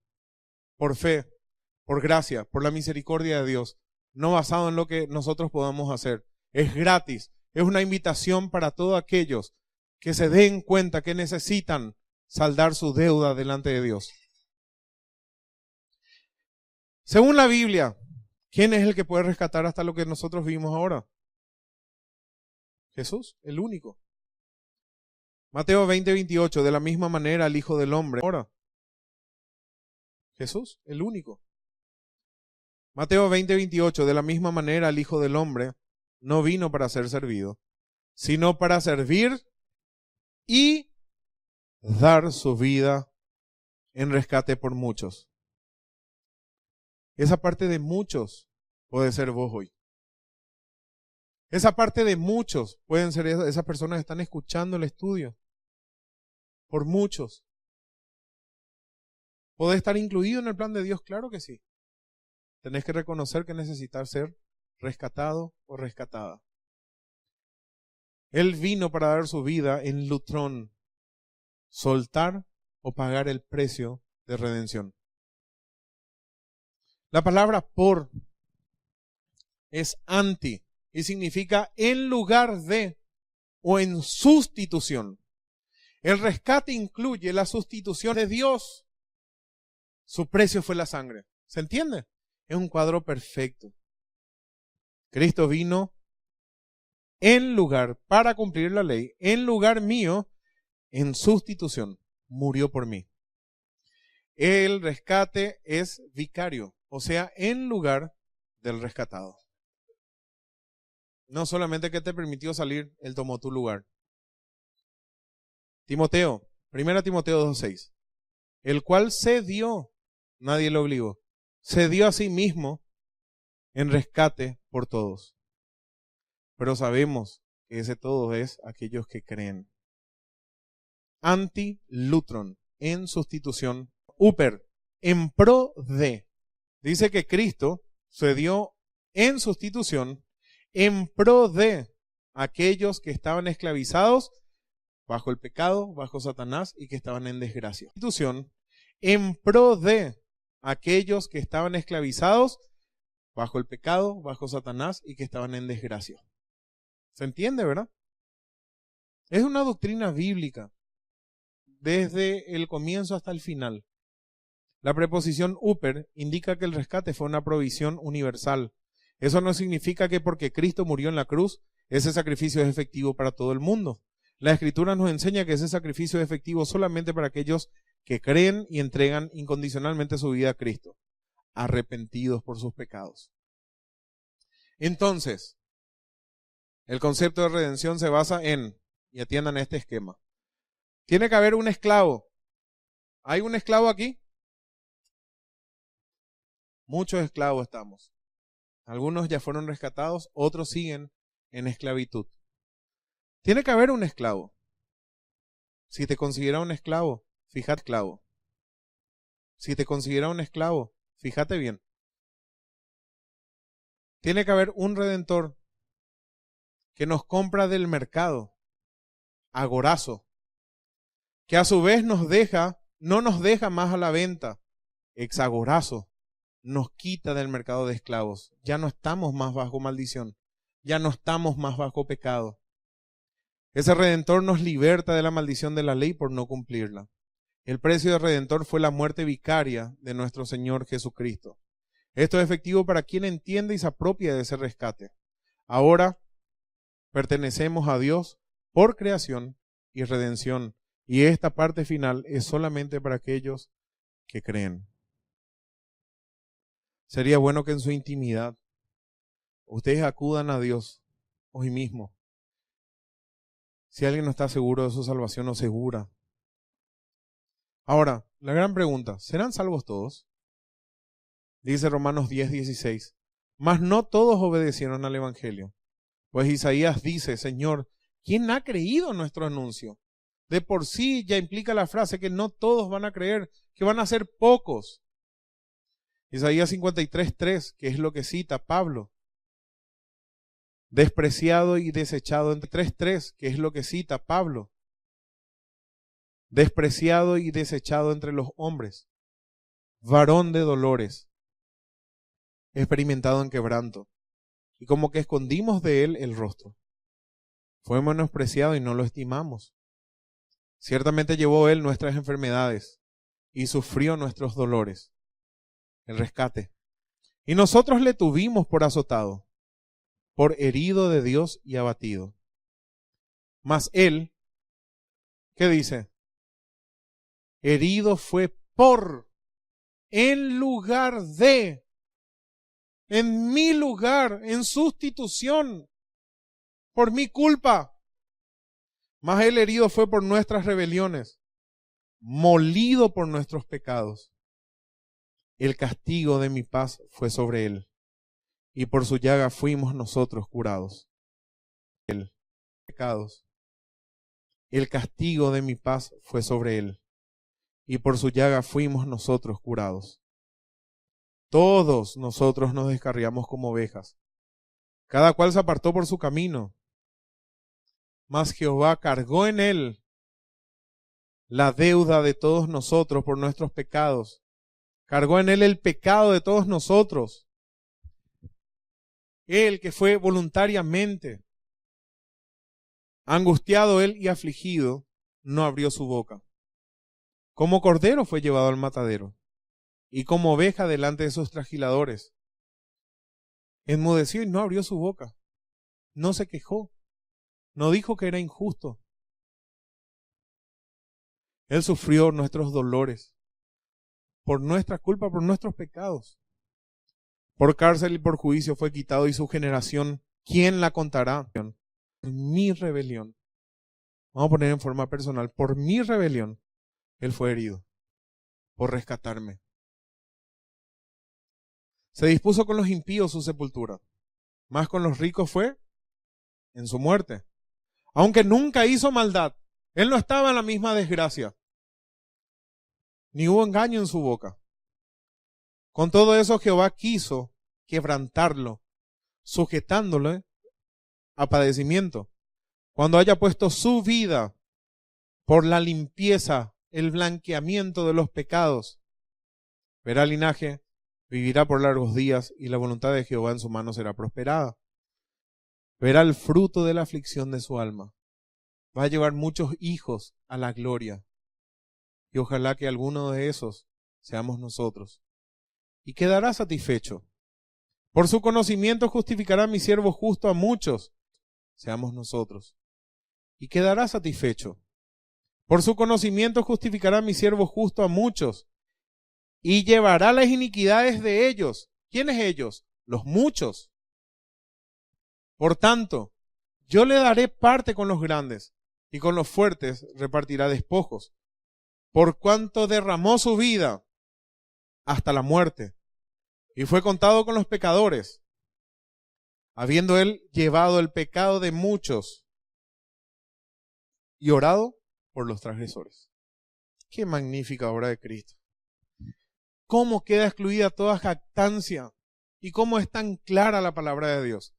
por fe, por gracia, por la misericordia de Dios, no basado en lo que nosotros podamos hacer. Es gratis, es una invitación para todos aquellos que se den cuenta que necesitan saldar su deuda delante de Dios. Según la Biblia, ¿quién es el que puede rescatar hasta lo que nosotros vimos ahora? Jesús, el único. Mateo 20:28, de la misma manera el Hijo del Hombre. Ahora, Jesús, el único. Mateo 20:28, de la misma manera el Hijo del Hombre no vino para ser servido, sino para servir y dar su vida en rescate por muchos. Esa parte de muchos puede ser vos hoy. Esa parte de muchos pueden ser esas personas que están escuchando el estudio. Por muchos. ¿Podés estar incluido en el plan de Dios? Claro que sí. Tenés que reconocer que necesitas ser rescatado o rescatada. Él vino para dar su vida en lutrón, soltar o pagar el precio de redención. La palabra por es anti y significa en lugar de o en sustitución. El rescate incluye la sustitución de Dios. Su precio fue la sangre. ¿Se entiende? Es un cuadro perfecto. Cristo vino en lugar, para cumplir la ley, en lugar mío, en sustitución. Murió por mí. El rescate es vicario, o sea, en lugar del rescatado. No solamente que te permitió salir, Él tomó tu lugar. Timoteo, 1 Timoteo 2:6, el cual se dio, nadie lo obligó, se dio a sí mismo en rescate por todos. Pero sabemos que ese todo es aquellos que creen. Anti-lutron, en sustitución. Uper, en pro de. Dice que Cristo se dio en sustitución, en pro de aquellos que estaban esclavizados bajo el pecado, bajo Satanás y que estaban en desgracia. Sustitución, en pro de aquellos que estaban esclavizados bajo el pecado, bajo Satanás y que estaban en desgracia. ¿Se entiende, verdad? Es una doctrina bíblica desde el comienzo hasta el final. La preposición uper indica que el rescate fue una provisión universal. Eso no significa que porque Cristo murió en la cruz, ese sacrificio es efectivo para todo el mundo. La Escritura nos enseña que ese sacrificio es efectivo solamente para aquellos que creen y entregan incondicionalmente su vida a Cristo, arrepentidos por sus pecados. Entonces, el concepto de redención se basa en, y atiendan este esquema, tiene que haber un esclavo. ¿Hay un esclavo aquí? Muchos esclavos estamos. Algunos ya fueron rescatados, otros siguen en esclavitud. Tiene que haber un esclavo. Si te considera un esclavo, fíjate esclavo. Si te considera un esclavo, fíjate bien. Tiene que haber un redentor que nos compra del mercado, agorazo, que a su vez no nos deja más a la venta, exagorazo, nos quita del mercado de esclavos. Ya no estamos más bajo maldición, ya no estamos más bajo pecado. Ese redentor nos liberta de la maldición de la ley por no cumplirla. El precio del redentor fue la muerte vicaria de nuestro Señor Jesucristo. Esto es efectivo para quien entiende y se apropia de ese rescate. Ahora pertenecemos a Dios por creación y redención, y esta parte final es solamente para aquellos que creen. Sería bueno que en su intimidad ustedes acudan a Dios hoy mismo. Si alguien no está seguro de su salvación o segura. Ahora, la gran pregunta, ¿serán salvos todos? Dice Romanos 10:16, mas no todos obedecieron al Evangelio. Pues Isaías dice, Señor, ¿quién ha creído nuestro anuncio? De por sí ya implica la frase que no todos van a creer, que van a ser pocos. Isaías 53:3, que es lo que cita Pablo. Despreciado y desechado entre 3:3, que es lo que cita Pablo. Despreciado y desechado entre los hombres, varón de dolores, experimentado en quebranto, y como que escondimos de él el rostro. Fue menospreciado y no lo estimamos. Ciertamente llevó él nuestras enfermedades y sufrió nuestros dolores, el rescate. Y nosotros le tuvimos por azotado, por herido de Dios y abatido. Mas él, ¿qué dice? Herido fue por en lugar de, en mi lugar, en sustitución, por mi culpa. Mas Él herido fue por nuestras rebeliones, molido por nuestros pecados. El castigo de mi paz fue sobre Él, y por su llaga fuimos nosotros curados. El castigo de mi paz fue sobre Él, y por su llaga fuimos nosotros curados. Todos nosotros nos descarriamos como ovejas, cada cual se apartó por su camino, mas Jehová cargó en Él la deuda de todos nosotros por nuestros pecados, cargó en Él el pecado de todos nosotros. Él que fue voluntariamente angustiado Él y afligido, no abrió su boca. Como cordero fue llevado al matadero, y como oveja delante de sus trasquiladores. Enmudeció y no abrió su boca. No se quejó. No dijo que era injusto. Él sufrió nuestros dolores, por nuestra culpa, por nuestros pecados. Por cárcel y por juicio fue quitado, y su generación, ¿quién la contará? Mi rebelión. Vamos a poner en forma personal, por mi rebelión, Él fue herido, por rescatarme. Se dispuso con los impíos su sepultura, más con los ricos fue en su muerte. Aunque nunca hizo maldad, Él no estaba en la misma desgracia, ni hubo engaño en su boca. Con todo eso Jehová quiso quebrantarlo, sujetándole a padecimiento, cuando haya puesto su vida por la limpieza, el blanqueamiento de los pecados. Verá linaje, vivirá por largos días, y la voluntad de Jehová en su mano será prosperada. Verá el fruto de la aflicción de su alma. Va a llevar muchos hijos a la gloria, y ojalá que alguno de esos seamos nosotros. Y quedará satisfecho. Por su conocimiento justificará mi siervo justo a muchos, seamos nosotros. Y quedará satisfecho. Por su conocimiento justificará mi siervo justo a muchos, y llevará las iniquidades de ellos. ¿Quiénes ellos? Los muchos. Por tanto, yo le daré parte con los grandes, y con los fuertes repartirá despojos, por cuanto derramó su vida hasta la muerte, y fue contado con los pecadores, habiendo Él llevado el pecado de muchos y orado por los transgresores. Qué magnífica obra de Cristo. Cómo queda excluida toda jactancia y cómo es tan clara la palabra de Dios.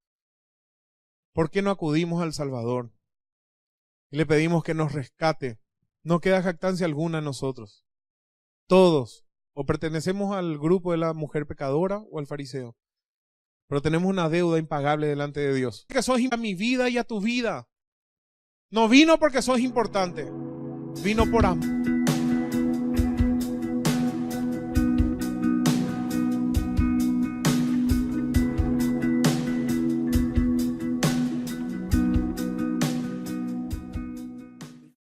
¿Por qué no acudimos al Salvador y le pedimos que nos rescate? No queda jactancia alguna en nosotros. Todos, o pertenecemos al grupo de la mujer pecadora o al fariseo, pero tenemos una deuda impagable delante de Dios. Que sos a mi vida y a tu vida. No vino porque sos importante, vino por amor.